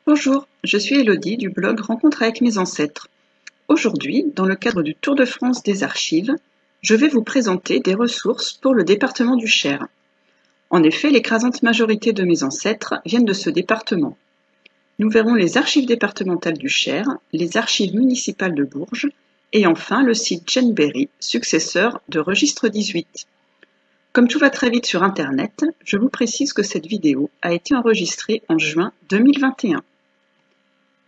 Bonjour, je suis Elodie du blog Rencontre avec mes ancêtres. Aujourd'hui, dans le cadre du Tour de France des archives, je vais vous présenter des ressources pour le département du Cher. En effet, l'écrasante majorité de mes ancêtres viennent de ce département. Nous verrons les archives départementales du Cher, les archives municipales de Bourges et enfin le site Jenberry, successeur de Registre 18. Comme tout va très vite sur Internet, je vous précise que cette vidéo a été enregistrée en juin 2021.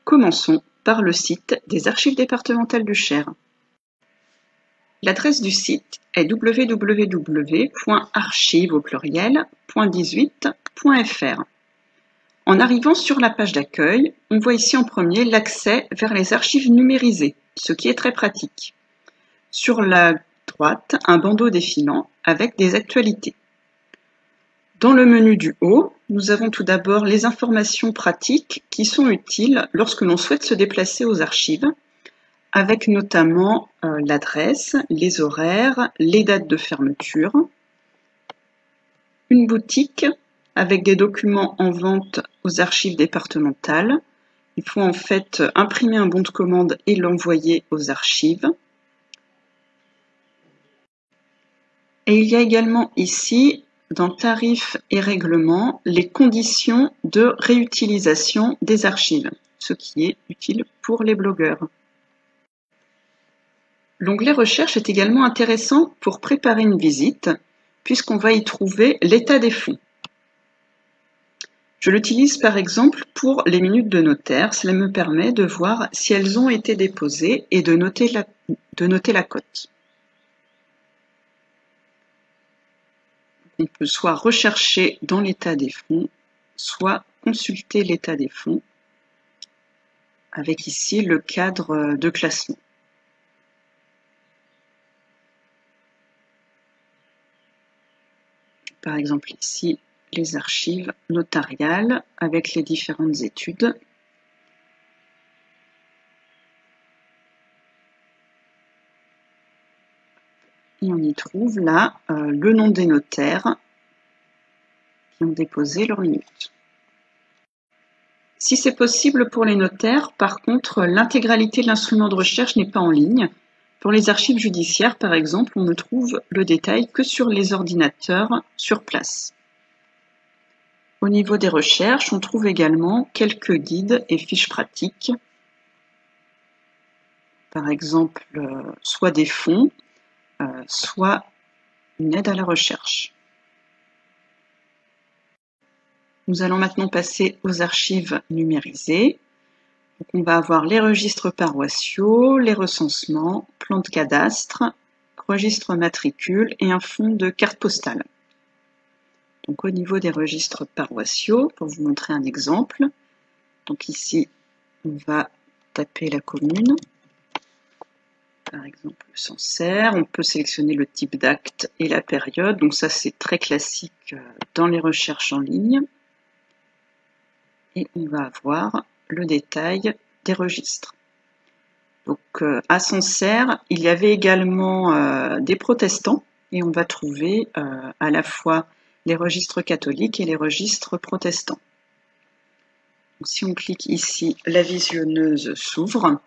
Commençons par le site des archives départementales du Cher. L'adresse du site est www.archives.18.fr. En arrivant sur la page d'accueil, on voit ici en premier l'accès vers les archives numérisées, ce qui est très pratique. Sur la droite, un bandeau défilant avec des actualités. Dans le menu du haut, nous avons tout d'abord les informations pratiques qui sont utiles lorsque l'on souhaite se déplacer aux archives, avec notamment l'adresse, les horaires, les dates de fermeture, une boutique avec des documents en vente aux archives départementales. Il faut en fait imprimer un bon de commande et l'envoyer aux archives. Et il y a également ici, dans tarifs et règlements, les conditions de réutilisation des archives, ce qui est utile pour les blogueurs. L'onglet Recherche est également intéressant pour préparer une visite, puisqu'on va y trouver l'état des fonds. Je l'utilise par exemple pour les minutes de notaire. Cela me permet de voir si elles ont été déposées et de noter la cote. On peut soit rechercher dans l'état des fonds, soit consulter l'état des fonds, avec ici le cadre de classement. Par exemple ici, les archives notariales avec les différentes études. Et on y trouve là le nom des notaires qui ont déposé leurs minutes. Si c'est possible pour les notaires, par contre, l'intégralité de l'instrument de recherche n'est pas en ligne. Pour les archives judiciaires, par exemple, on ne trouve le détail que sur les ordinateurs sur place. Au niveau des recherches, on trouve également quelques guides et fiches pratiques. Par exemple, soit des fonds, soit une aide à la recherche. Nous allons maintenant passer aux archives numérisées. Donc on va avoir les registres paroissiaux, les recensements, plans de cadastre, registre matricule et un fond de carte postale. Donc au niveau des registres paroissiaux, pour vous montrer un exemple, donc ici on va taper la commune, par exemple Sancerre, on peut sélectionner le type d'acte et la période, donc ça c'est très classique dans les recherches en ligne. Et on va avoir le détail des registres. Donc à Sancerre, il y avait également des protestants et on va trouver à la fois les registres catholiques et les registres protestants. Donc, si on clique ici, la visionneuse s'ouvre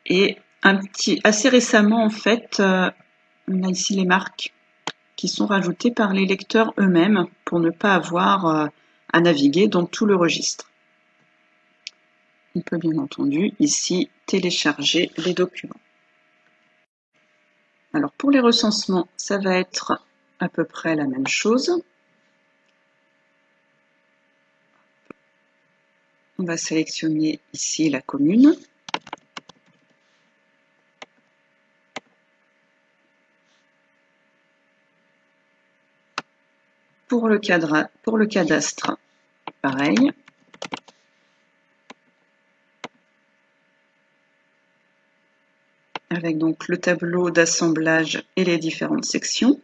et assez récemment en fait, on a ici les marques qui sont rajoutées par les lecteurs eux-mêmes pour ne pas avoir à naviguer dans tout le registre. On peut bien entendu ici télécharger les documents. Alors pour les recensements, ça va être à peu près la même chose. On va sélectionner ici la commune. Pour le cadastre, pareil. Avec donc le tableau d'assemblage et les différentes sections.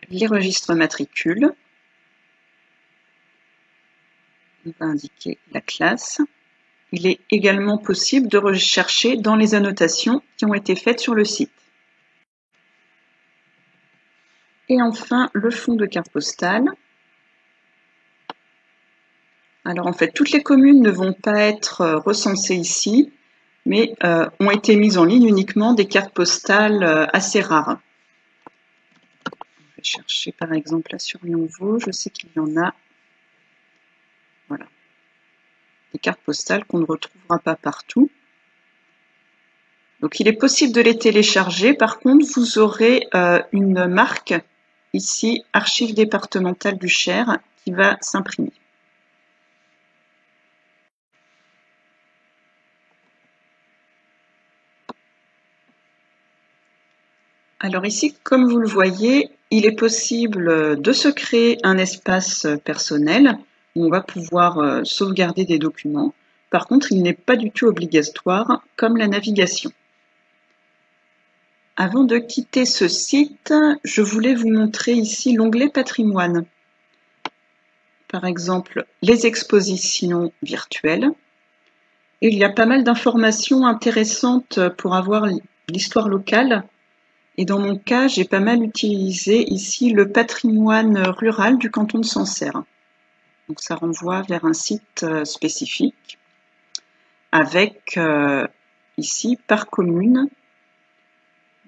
Les registres matricules. On va indiquer la classe. il est également possible de rechercher dans les annotations qui ont été faites sur le site. Et enfin, le fond de carte postale. Alors en fait, toutes les communes ne vont pas être recensées ici, mais ont été mises en ligne uniquement des cartes postales assez rares. Je vais chercher par exemple là sur Lyon-Vaux, je sais qu'il y en a. Voilà. Des cartes postales qu'on ne retrouvera pas partout. Donc il est possible de les télécharger. Par contre, vous aurez une marque ici, Archives départementales du Cher, qui va s'imprimer. Alors ici, comme vous le voyez, il est possible de se créer un espace personnel où on va pouvoir sauvegarder des documents. Par contre, il n'est pas du tout obligatoire comme la navigation. Avant de quitter ce site, je voulais vous montrer ici l'onglet Patrimoine. Par exemple, les expositions virtuelles. Et il y a pas mal d'informations intéressantes pour avoir l'histoire locale. Et dans mon cas, j'ai pas mal utilisé ici le patrimoine rural du canton de Sancerre. Donc ça renvoie vers un site spécifique avec ici par commune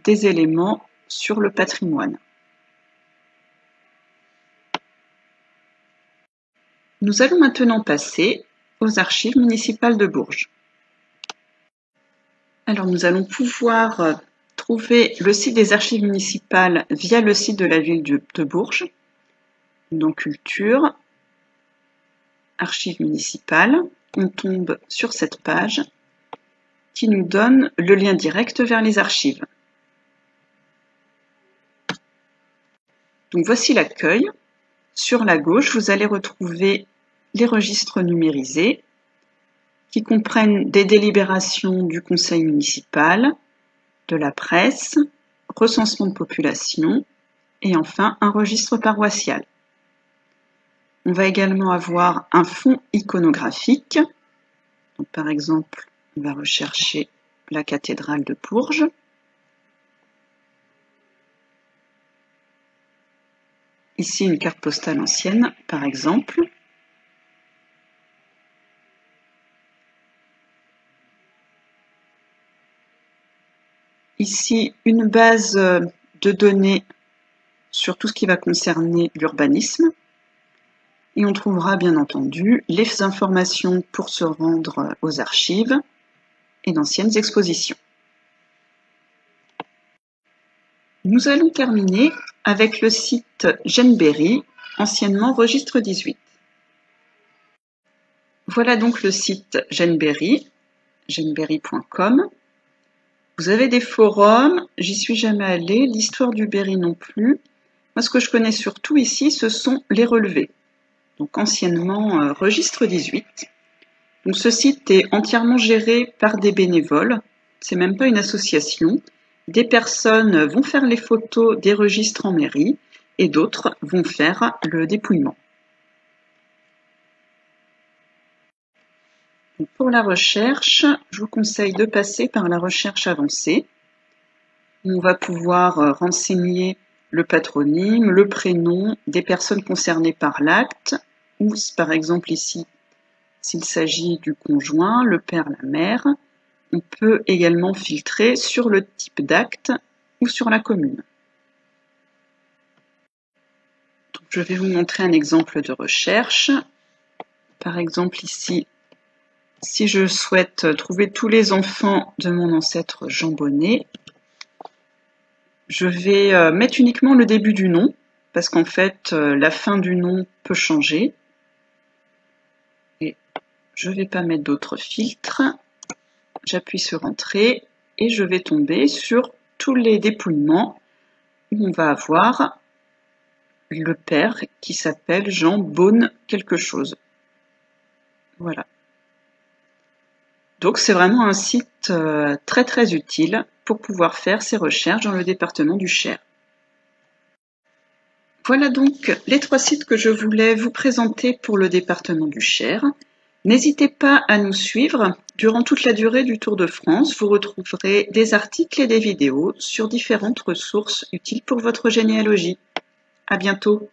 des éléments sur le patrimoine. Nous allons maintenant passer aux archives municipales de Bourges. Alors nous allons pouvoir trouver le site des archives municipales via le site de la ville de Bourges. Donc culture, archives municipales, on tombe sur cette page qui nous donne le lien direct vers les archives. Donc voici l'accueil. Sur la gauche, vous allez retrouver les registres numérisés qui comprennent des délibérations du conseil municipal, de la presse, recensement de population et enfin un registre paroissial. On va également avoir un fond iconographique. Donc, par exemple, on va rechercher la cathédrale de Bourges. Ici, une carte postale ancienne, par exemple. Ici, une base de données sur tout ce qui va concerner l'urbanisme. Et on trouvera bien entendu les informations pour se rendre aux archives et d'anciennes expositions. Nous allons terminer avec le site Genberry, anciennement Registre 18. Voilà donc le site Genberry, genberry.com. Vous avez des forums, j'y suis jamais allée, l'histoire du Berry non plus. Moi, ce que je connais surtout ici, ce sont les relevés. Donc anciennement Registre 18. Donc ce site est entièrement géré par des bénévoles, c'est même pas une association. Des personnes vont faire les photos des registres en mairie et d'autres vont faire le dépouillement. Donc pour la recherche, je vous conseille de passer par la recherche avancée. On va pouvoir renseigner le patronyme, le prénom des personnes concernées par l'acte, ou par exemple ici, s'il s'agit du conjoint, le père, la mère. On peut également filtrer sur le type d'acte ou sur la commune. Donc, je vais vous montrer un exemple de recherche. Par exemple ici, si je souhaite trouver tous les enfants de mon ancêtre Jean Bonnet, je vais mettre uniquement le début du nom, parce qu'en fait, la fin du nom peut changer. Et je ne vais pas mettre d'autres filtres. J'appuie sur Entrée et je vais tomber sur tous les dépouillements où on va avoir le père qui s'appelle Jean Beaune quelque chose. Voilà. Donc c'est vraiment un site très très utile pour pouvoir faire ses recherches dans le département du Cher. Voilà donc les 3 sites que je voulais vous présenter pour le département du Cher. N'hésitez pas à nous suivre durant toute la durée du Tour de France. Vous retrouverez des articles et des vidéos sur différentes ressources utiles pour votre généalogie. À bientôt.